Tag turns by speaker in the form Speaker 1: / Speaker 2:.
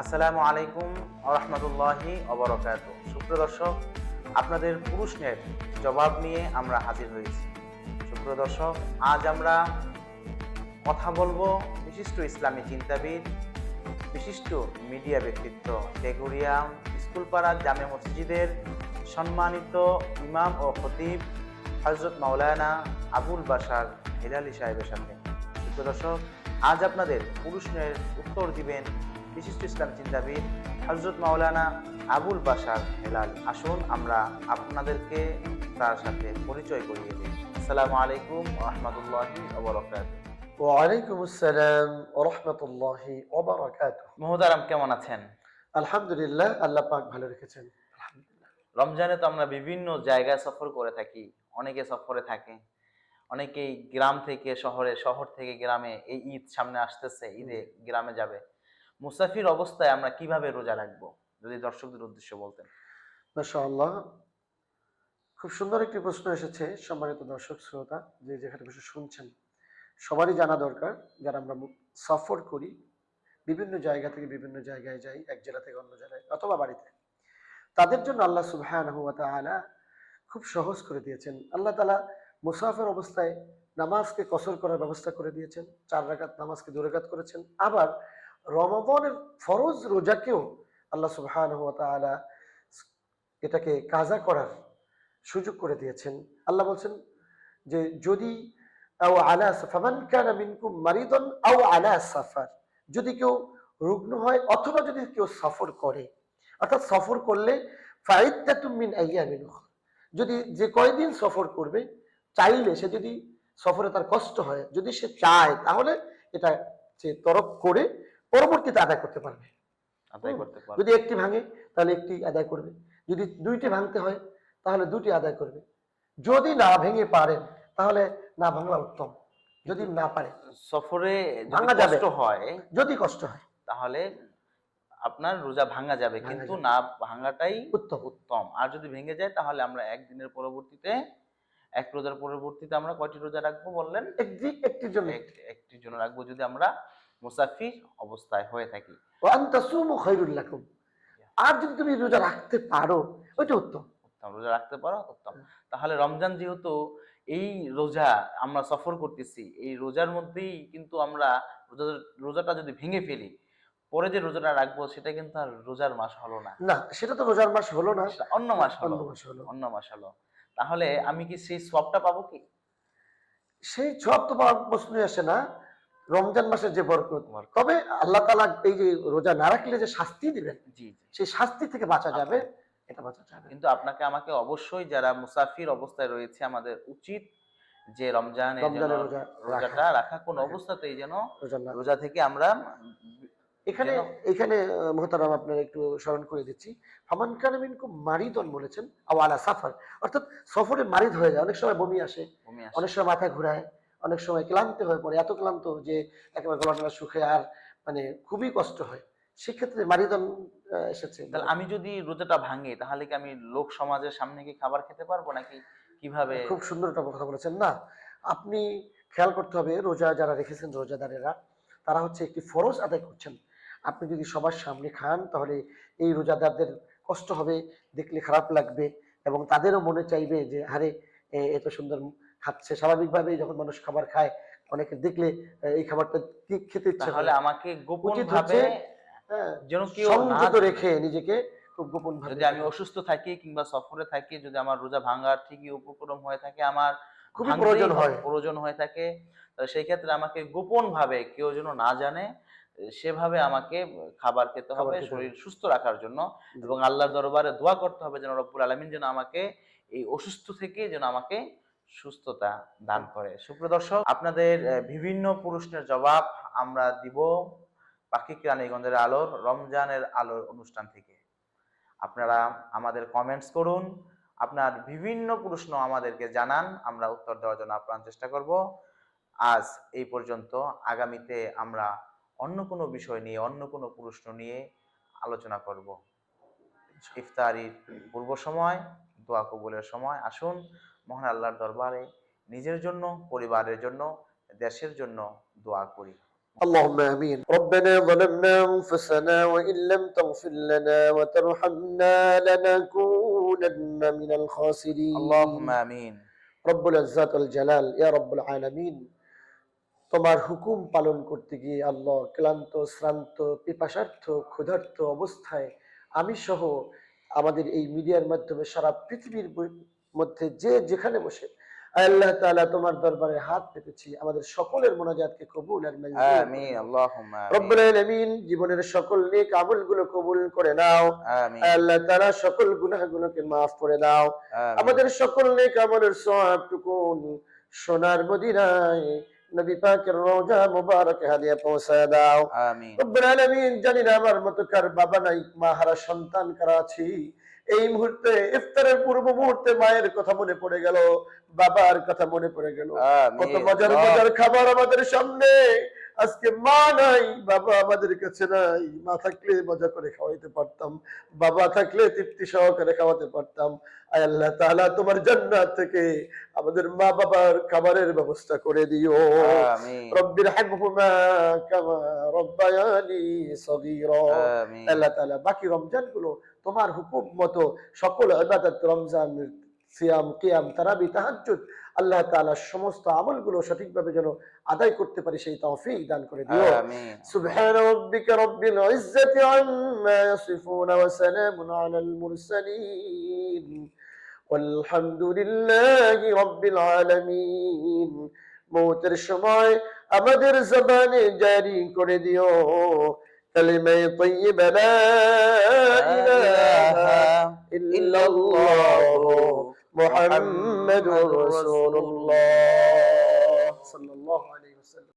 Speaker 1: আসসালামু আলাইকুম ওয়া রাহমাতুল্লাহি ওয়া বারাকাতুহু। সুপ্রিয় দর্শক, আপনাদের প্রশ্নের জবাব নিয়ে আমরা হাজির হয়েছি। সুপ্রিয় দর্শক, আজ আমরা কথা বলবো বিশিষ্ট ইসলামী চিন্তাবিদ, বিশিষ্ট মিডিয়া ব্যক্তিত্ব, টেগুরিয়া স্কুলপাড়া জামে মসজিদের সম্মানিত ইমাম ও খতিব হযরত মাওলানা আবুল বাশার হেলালী সাহেবের সাথে। সুপ্রিয় দর্শক, আজ আপনাদের প্রশ্নের উত্তর দিবেন বিশিষ্ট ইসলাম চিন্তাবিদ হযরত মাওলানা আবুল বাশার হেলালী। আসুন আমরা আপনাদেরকে তার সাথে পরিচয় করিয়ে দিই। আসসালামু আলাইকুম ওয়া রাহমাতুল্লাহি ওয়া বারাকাতুহু।
Speaker 2: ওয়ালাইকুম আসসালাম ওয়া রাহমাতুল্লাহি ওয়া বারাকাতুহু।
Speaker 1: মুহতারাম, কেমন আছেন?
Speaker 2: আলহামদুলিল্লাহ, আল্লাহ পাক ভালো রেখেছেন। আলহামদুলিল্লাহ।
Speaker 1: রমজানে তো আমরা বিভিন্ন জায়গায় সফর করে থাকি, অনেকে সফরে থাকে, অনেকেই গ্রাম থেকে শহরে, শহর থেকে গ্রামে। এই ঈদ সামনে আসতেছে, ঈদে গ্রামে যাবে। মুসাফির অবস্থায় আমরা কিভাবে রোজা রাখবো, যদি দর্শকদের উদ্দেশ্যে বলতেন।
Speaker 2: মাশাআল্লাহ, খুব সুন্দর একটি প্রশ্ন এসেছে। সম্মানিত দর্শক শ্রোতা, যে যেখানে বসে শুনছেন, সবারই জানা দরকার, যারা আমরা সফর করি, বিভিন্ন জায়গা থেকে বিভিন্ন জায়গায় যাই, এক জেলা থেকে অন্য জেলায় অথবা বাড়িতে, তাদের জন্য আল্লাহ সুবহানাহু ওয়া তাআলা খুব সহজ করে দিয়েছেন। আল্লাহ তাআলা মুসাফির অবস্থায় নামাজকে কসর করার ব্যবস্থা করে দিয়েছেন। ৪ রাকাত নামাজকে ২ রাকাত করেছেন। আবার রমাদানের ফরজ রোজাকেও আল্লাহ সুবহানাহু ওয়া তাআলা এটাকে কাজা করার সুযোগ করে দিয়েছেন। আল্লাহ বলছেন যে যদি ফামান কানা মিনকুম মারিদান আও আলা সাফার, যদি কেউ রুগ্ন হয় অথবা যদি কেউ সফর করে, অর্থাৎ সফর করলে ফাইদ্দাতুম মিন আইয়ামিন উখরা, যদি যে কয়দিন সফর করবে, চাইলে সে যদি সফরে তার কষ্ট হয়, যদি সে চায়, তাহলে এটা সে তরক করে পরবর্তীতে আদায় করতে পারবে।
Speaker 1: আদায় করতে পারবো।
Speaker 2: যদি একটি ভাঙে তাহলে একটি আদায় করবে, যদি দুইটি ভাঙতে হয় তাহলে দুটি আদায় করবে। যদি না ভেঙে পারেন তাহলে না ভাঙা উত্তম, যদি না পারে
Speaker 1: সফরে যদি
Speaker 2: ভাঙা যাবে,
Speaker 1: কষ্ট হয়
Speaker 2: যদি কষ্ট হয়
Speaker 1: তাহলে আপনার রোজা ভাঙা যাবে,
Speaker 2: ভাঙা
Speaker 1: কিন্তু
Speaker 2: যাবে,
Speaker 1: না ভাঙাটাই
Speaker 2: উত্তম।
Speaker 1: উত্তম। আর যদি ভেঙে যায় তাহলে আমরা একদিনের পরবর্তীতে, এক রোজার পরবর্তীতে আমরা কয়টি রোজা রাখবো বললেন?
Speaker 2: একটির জন্য একটি।
Speaker 1: একটির জন্য রাখবো যদি আমরা মুসাফির অবস্থায় হয়ে থাকি।
Speaker 2: ওয়া আন তাসুমু খায়রুল লাকুম, আর যদি তুমি রোজা রাখতে পারো ওইটা উত্তম।
Speaker 1: উত্তম, রোজা রাখতে পারো উত্তম। তাহলে রমজান যেহেতু, এই রোজা আমরা সফর করতেছি, এই রোজার মধ্যেই কিন্তু আমরা রোজাটা যদি ভেঙে ফেলি, পরে যে রোজাটা রাখবো সেটা কিন্তু আর রোজার মাস হলো না,
Speaker 2: না, সেটা তো রোজার মাস হলো না,
Speaker 1: সেটা অন্য মাস হলো।
Speaker 2: অন্য মাস হলো।
Speaker 1: অন্য মাস হলো। তাহলে আমি কি সেই সওয়াবটা পাবো কি?
Speaker 2: সেই সব তো পাওয়ার প্রশ্নই আসে না, রমজান মাসের যে বরকত।
Speaker 1: বরকত।
Speaker 2: তবে আল্লাহ তাআলা এই যে রোজা না রাখলে যে শাস্তি দিবেন,
Speaker 1: জি জি।
Speaker 2: সেই শাস্তি থেকে বাঁচা যাবে, এটা বাঁচা যাবে।
Speaker 1: কিন্তু আপনাকে আমাকে অবশ্যই, যারা মুসাফির অবস্থায় রয়েছে, আমাদের উচিত যে রমজানে যেন
Speaker 2: রমজানের রোজা রাখা,
Speaker 1: রোজাটা রাখা, কোন অবস্থাতেই যেন
Speaker 2: রোজা না।
Speaker 1: রোজা থেকে আমরা
Speaker 2: এখানে
Speaker 1: যেন।
Speaker 2: এখানে মোহতারাম আপনার একটু স্মরণ করে দিচ্ছি, ফামান কানা মিনকুম মারিদন বলেছেন আও আলা সাফার, অর্থাৎ সফরে মারিদ হয়ে যায়, অনেক সময় বমি আসে,
Speaker 1: ভূমি
Speaker 2: অনেক
Speaker 1: আসে।
Speaker 2: সময় মাথা ঘুরায়, অনেক সময় ক্লান্ত হয়ে পড়ে, এত ক্লান্ত যে একেবারে গলা টলা শুকে আর মানে খুবই কষ্ট হয়, সেক্ষেত্রে মারিদন এসেছে।
Speaker 1: তাহলে আমি যদি রোজাটা ভাঙি, তাহলে কি আমি লোক সমাজের সামনে কি খাবার খেতে পারবো, নাকি কিভাবে?
Speaker 2: খুব সুন্দর একটা কথা বলেছেন। না, আপনি খেয়াল করতে হবে, রোজা যারা রেখেছেন রোজাদারেরা, তারা হচ্ছে একটি ফরজ আদায় করছেন। আপনি যদি সবার সামনে খান তাহলে এই রোজাদারদের কষ্ট হবে, দেখলে খারাপ লাগবে, এবং তাদেরও মনে চাইবে যে আরে এত সুন্দর খাচ্ছে। স্বাভাবিকভাবেই যখন মানুষ খাবার খায়, অনেকে দেখলে এই খাবারটা কি খেতে ইচ্ছে
Speaker 1: তাহলে
Speaker 2: করে।
Speaker 1: আমাকে গোপন
Speaker 2: উচিত
Speaker 1: ভাবে,
Speaker 2: হচ্ছে হ্যাঁ,
Speaker 1: যেন কেউ না
Speaker 2: সংযত
Speaker 1: জানে।
Speaker 2: রেখে নিজেকে খুব গোপন ভাবে,
Speaker 1: যদি আমি অসুস্থ থাকি কিংবা সফরে থাকি, যদি আমার রোজা ভাঙার ঠিকই উপক্রম হয়ে থাকে, আমার
Speaker 2: খুবই
Speaker 1: ভাঙতেই
Speaker 2: প্রয়োজন হয়।
Speaker 1: প্রয়োজন হয়ে থাকে, তাহলে সেই ক্ষেত্রে আমাকে গোপন ভাবে, কেউ যেন না জানে, সেভাবে আমাকে খাবার খেতে
Speaker 2: খাবার
Speaker 1: হবে,
Speaker 2: খেতে
Speaker 1: শরীর
Speaker 2: হবে।
Speaker 1: সুস্থ রাখার জন্য।
Speaker 2: জি।
Speaker 1: এবং আল্লাহর দরবারে দোয়া করতে হবে যেন রব্বুল আলামিন যেন আমাকে এই অসুস্থ থেকে যেন আমাকে সুস্থতা দান করে। সুপ্রিয় দর্শক, আপনাদের বিভিন্ন প্রশ্নের জবাব আমরা দিব পাক্ষিক রানীগঞ্জের আলোর রমজানের আলোর অনুষ্ঠান থেকে। আপনারা আমাদের কমেন্টস করুন, আপনার বিভিন্ন প্রশ্ন আমাদেরকে জানান, আমরা উত্তর দেওয়ার জন্য আপ্রাণ চেষ্টা করব। আজ এই পর্যন্ত। আগামীতে আমরা অন্য কোনো বিষয় নিয়ে, অন্য কোনো প্রশ্ন নিয়ে আলোচনা করব। ইফতারির পূর্ব সময়, দোয়া কবুলের সময়, আসুন মহান আল্লাহর দরবারে নিজের জন্য, পরিবারের জন্য, দেশের জন্য দোয়া করি।
Speaker 2: اللهم آمين. ربنا ظلمنا أنفسنا وإن لم تغفر لنا وترحمنا لنكونن من الخاسرين.
Speaker 1: اللهم آمين.
Speaker 2: রব্বুল ইজ্জাত ওয়াল জালাল, ইয়া রব্বুল আলামিন, তোমার হুকুম পালন করতে গিয়ে আল্লাহ ক্লান্ত, শ্রান্ত, পিপাসার্থ, ক্ষুধার্ত অবস্থায় আমি সহ আমাদের এই মিডিয়ার মাধ্যমে সারা পৃথিবীর মধ্যে যে যেখানে বসে আল্লাহ তাআলা তোমার দরবারে হাত পেতেছি, আমাদের সকলের মোনাজাতকে কবুল আর মঞ্জুর করে
Speaker 1: আমিন।
Speaker 2: নাও।
Speaker 1: আল্লাহুম্মা
Speaker 2: রব্বুল
Speaker 1: আমিন।
Speaker 2: আলামিন, জীবনের সকল নেক আমলগুলো কবুল করে নাও।
Speaker 1: আমিন।
Speaker 2: আল্লাহ তাআলা সকল গুনাহগুলোকে maaf করে দাও।
Speaker 1: আমিন।
Speaker 2: আমাদের সকল নেক আমলের সওয়াবটুকু সোনার মদিনায় নবী পাকের রওজা মুবারকে হাদিয়া পৌঁছায় দাও।
Speaker 1: আমিন।
Speaker 2: রব্বুল আলামিন, জানি না আমার মতো কার বাবা নাই, মা হারা সন্তান কারা আছি। এই মুহূর্তে ইফতারের পূর্ব মুহূর্তে মায়ের কথা মনে পড়ে গেল, বাবার কথা মনে পড়ে গেল। কত
Speaker 1: আমিন।
Speaker 2: মজার মজার খাবার আমাদের সামনে, আজকে মা নাই, বাবা আমাদের কাছে নাই। মা থাকলে মজা করে খাওয়াইতে পারতাম, বাবা থাকলে তৃপ্তি সহকারে খাওয়াতে পারতাম। আয় আল্লাহ তাআলা, তোমার জান্নাত থেকে আমাদের মা বাবার খাবারের ব্যবস্থা করে দিও।
Speaker 1: আমিন।
Speaker 2: রব্বির হামহুমা কামা রব্বায়ানি সগীরা।
Speaker 1: আমিন।
Speaker 2: আল্লাহ তাআলা বাকি রমজান গুলো তোমার হুকুম মতো সকল ইবাদত, রমজান, সিয়াম, কিয়াম, তারাবি, তাহাজ্জুদ, আল্লাহ তাআলার সমস্ত আমলগুলো সঠিকভাবে যেন আদায় করতে পারি সেই তৌফিক দান করে দিও।
Speaker 1: আমিন।
Speaker 2: সুবহান রাব্বিকা রাব্বিল ইজ্জাতি আম্মা ইয়াসিফুন ওয়া সালামুন আলাল মুরসালিন ওয়ালহামদুলিল্লাহি রাব্বিল আলামিন। মৌতের সময় আমাদের জবানে জারি করে দিও কালিমা তাইয়্যিবা লা ইলাহা ইল্লাল্লাহু মুহাম্মাদুর রাসূলুল্লাহ সাল্লাল্লাহু আলাইহি